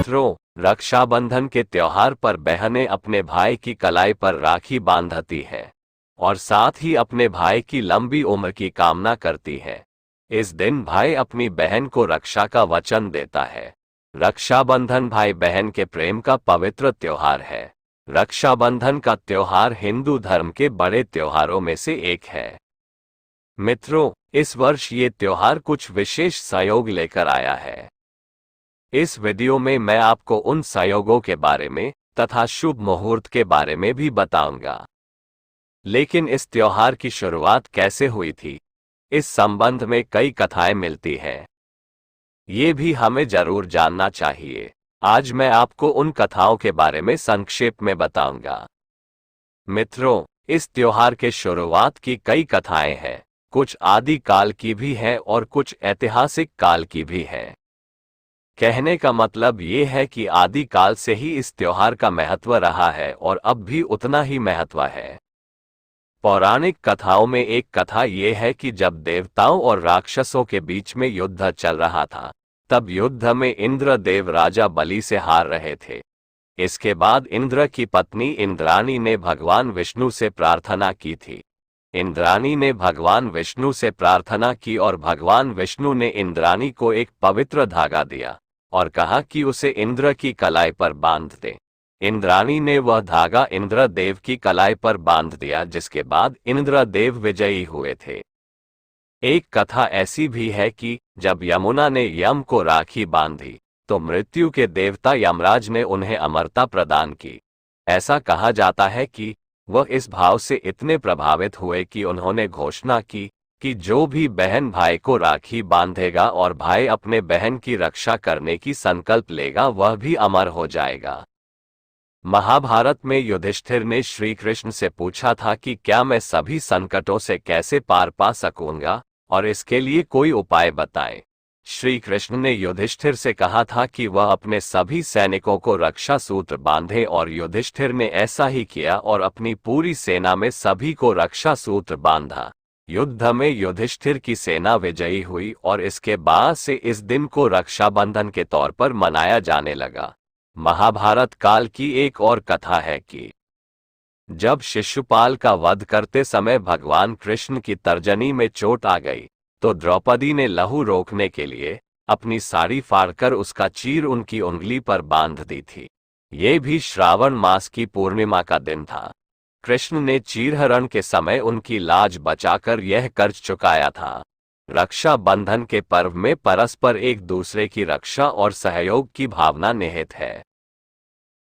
मित्रों, रक्षाबंधन के त्योहार पर बहनें अपने भाई की कलाई पर राखी बांधती हैं और साथ ही अपने भाई की लंबी उम्र की कामना करती हैं। इस दिन भाई अपनी बहन को रक्षा का वचन देता है। रक्षाबंधन भाई बहन के प्रेम का पवित्र त्योहार है। रक्षाबंधन का त्योहार हिंदू धर्म के बड़े त्योहारों में से एक है। मित्रों, इस वर्ष ये त्योहार कुछ विशेष संयोग लेकर आया है। इस वीडियो में मैं आपको उन संयोगों के बारे में तथा शुभ मुहूर्त के बारे में भी बताऊंगा। लेकिन इस त्योहार की शुरुआत कैसे हुई थी, इस संबंध में कई कथाएं मिलती हैं। ये भी हमें जरूर जानना चाहिए। आज मैं आपको उन कथाओं के बारे में संक्षेप में बताऊंगा। मित्रों, इस त्योहार के शुरुआत की कई कथाएं हैं। कुछ आदि काल की भी है और कुछ ऐतिहासिक काल की भी है। कहने का मतलब ये है कि आदि काल से ही इस त्योहार का महत्व रहा है और अब भी उतना ही महत्व है। पौराणिक कथाओं में एक कथा ये है कि जब देवताओं और राक्षसों के बीच में युद्ध चल रहा था, तब युद्ध में इंद्र देव राजा बलि से हार रहे थे। इसके बाद इंद्र की पत्नी इंद्राणी ने भगवान विष्णु से प्रार्थना की थी। इंद्राणी ने भगवान विष्णु से प्रार्थना की और भगवान विष्णु ने इंद्राणी को एक पवित्र धागा दिया और कहा कि उसे इंद्र की कलाई पर बांध दे। इंद्राणी ने वह धागा इंद्रदेव की कलाई पर बांध दिया, जिसके बाद इंद्रदेव विजयी हुए थे। एक कथा ऐसी भी है कि जब यमुना ने यम को राखी बांधी तो मृत्यु के देवता यमराज ने उन्हें अमरता प्रदान की। ऐसा कहा जाता है कि वह इस भाव से इतने प्रभावित हुए कि उन्होंने घोषणा की कि जो भी बहन भाई को राखी बांधेगा और भाई अपने बहन की रक्षा करने की संकल्प लेगा, वह भी अमर हो जाएगा। महाभारत में युधिष्ठिर ने श्री कृष्ण से पूछा था कि क्या मैं सभी संकटों से कैसे पार पा सकूंगा और इसके लिए कोई उपाय बताएं। श्री कृष्ण ने युधिष्ठिर से कहा था कि वह अपने सभी सैनिकों को रक्षा सूत्र बांधे और युधिष्ठिर ने ऐसा ही किया और अपनी पूरी सेना में सभी को रक्षा सूत्र बांधा। युद्ध में युधिष्ठिर की सेना विजयी हुई और इसके बाद से इस दिन को रक्षाबंधन के तौर पर मनाया जाने लगा। महाभारत काल की एक और कथा है कि जब शिशुपाल का वध करते समय भगवान कृष्ण की तर्जनी में चोट आ गई तो द्रौपदी ने लहू रोकने के लिए अपनी साड़ी फाड़कर उसका चीर उनकी उंगली पर बांध दी थी। ये भी श्रावण मास की पूर्णिमा का दिन था। कृष्ण ने चीरहरण के समय उनकी लाज बचाकर यह कर्ज चुकाया था। रक्षा बंधन के पर्व में परस्पर एक दूसरे की रक्षा और सहयोग की भावना निहित है।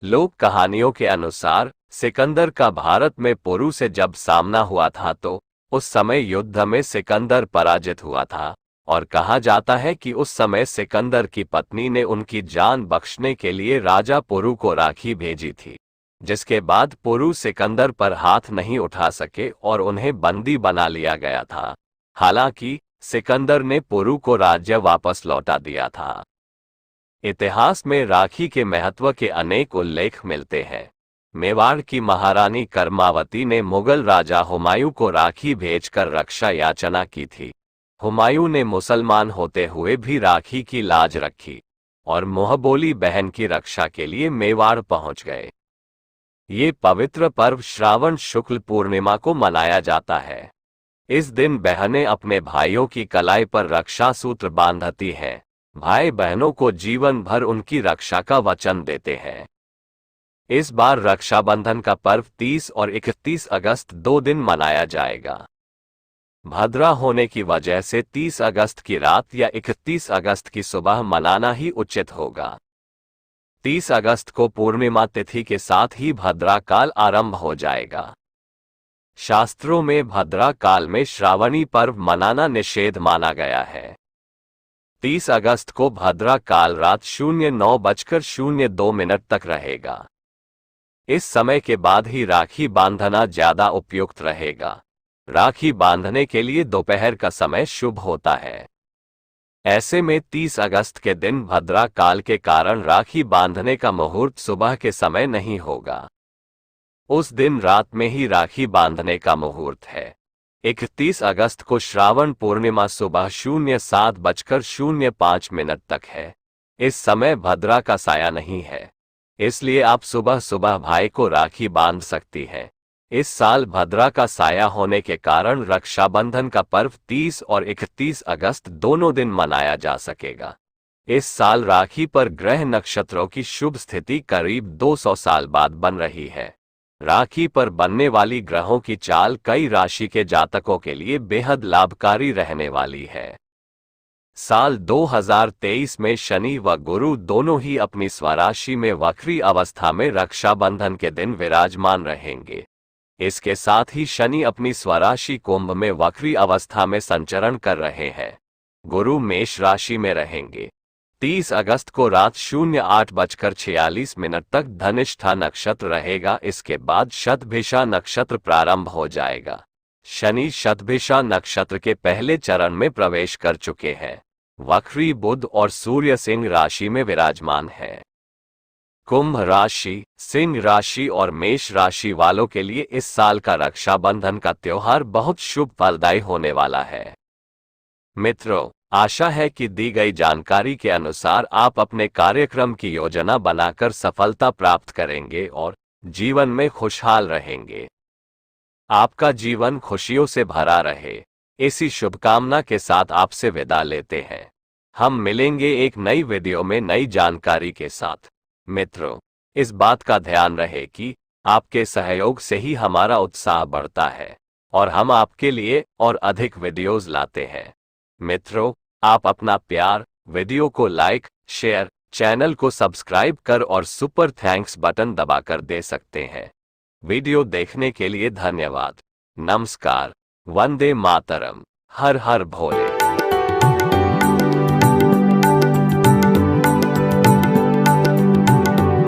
लोक कहानियों के अनुसार सिकंदर का भारत में पुरु से जब सामना हुआ था तो उस समय युद्ध में सिकंदर पराजित हुआ था और कहा जाता है कि उस समय सिकंदर की पत्नी ने उनकी जान बख्शने के लिए राजा पुरु को राखी भेजी थी, जिसके बाद पुरु सिकंदर पर हाथ नहीं उठा सके और उन्हें बंदी बना लिया गया था। हालांकि सिकंदर ने पुरु को राज्य वापस लौटा दिया था। इतिहास में राखी के महत्व के अनेक उल्लेख मिलते हैं। मेवाड़ की महारानी कर्मावती ने मुगल राजा हुमायूं को राखी भेजकर रक्षा याचना की थी। हुमायूं ने मुसलमान होते हुए भी राखी की लाज रखी और मुंहबोली बहन की रक्षा के लिए मेवाड़ पहुंच गए। ये पवित्र पर्व श्रावण शुक्ल पूर्णिमा को मनाया जाता है। इस दिन बहनें अपने भाइयों की कलाई पर रक्षा सूत्र बांधती हैं। भाई बहनों को जीवन भर उनकी रक्षा का वचन देते हैं। इस बार रक्षाबंधन का पर्व 30 और 31 अगस्त 2 दिन मनाया जाएगा। भद्रा होने की वजह से 30 अगस्त की रात या 31 अगस्त की सुबह मनाना ही उचित होगा। 30 अगस्त को पूर्णिमा तिथि के साथ ही भद्रा काल आरंभ हो जाएगा। शास्त्रों में भद्रा काल में श्रावणी पर्व मनाना निषेध माना गया है। 30 अगस्त को भद्रा काल रात 09:02 तक रहेगा। इस समय के बाद ही राखी बांधना ज्यादा उपयुक्त रहेगा। राखी बांधने के लिए दोपहर का समय शुभ होता है। ऐसे में 30 अगस्त के दिन भद्रा काल के कारण राखी बांधने का मुहूर्त सुबह के समय नहीं होगा। उस दिन रात में ही राखी बांधने का मुहूर्त है। 31 अगस्त को श्रावण पूर्णिमा सुबह 07:05 तक है। इस समय भद्रा का साया नहीं है, इसलिए आप सुबह सुबह भाई को राखी बांध सकती हैं। इस साल भद्रा का साया होने के कारण रक्षाबंधन का पर्व 30 और 31 अगस्त दोनों दिन मनाया जा सकेगा। इस साल राखी पर ग्रह नक्षत्रों की शुभ स्थिति करीब 200 साल बाद बन रही है। राखी पर बनने वाली ग्रहों की चाल कई राशि के जातकों के लिए बेहद लाभकारी रहने वाली है। साल 2023 में शनि व गुरु दोनों ही अपनी स्वराशि में वक्री अवस्था में रक्षाबंधन के दिन विराजमान रहेंगे। इसके साथ ही शनि अपनी स्वराशि कुंभ में वक्री अवस्था में संचरण कर रहे हैं। गुरु मेष राशि में रहेंगे। 30 अगस्त को रात 08:46 तक धनिष्ठा नक्षत्र रहेगा। इसके बाद शतभिषा नक्षत्र प्रारंभ हो जाएगा। शनि शतभिषा नक्षत्र के पहले चरण में प्रवेश कर चुके हैं। वक्री बुध और सूर्य सिंह राशि में विराजमान है। कुंभ राशि, सिंह राशि और मेष राशि वालों के लिए इस साल का रक्षाबंधन का त्योहार बहुत शुभ फलदायी होने वाला है। मित्रों, आशा है कि दी गई जानकारी के अनुसार आप अपने कार्यक्रम की योजना बनाकर सफलता प्राप्त करेंगे और जीवन में खुशहाल रहेंगे। आपका जीवन खुशियों से भरा रहे, इसी शुभकामना के साथ आपसे विदा लेते हैं। हम मिलेंगे एक नई वीडियो में नई जानकारी के साथ। मित्रों, इस बात का ध्यान रहे कि आपके सहयोग से ही हमारा उत्साह बढ़ता है और हम आपके लिए और अधिक वीडियोज लाते हैं। मित्रों, आप अपना प्यार वीडियो को लाइक, शेयर, चैनल को सब्सक्राइब कर और सुपर थैंक्स बटन दबाकर दे सकते हैं। वीडियो देखने के लिए धन्यवाद। नमस्कार। वंदे मातरम। हर हर भोले।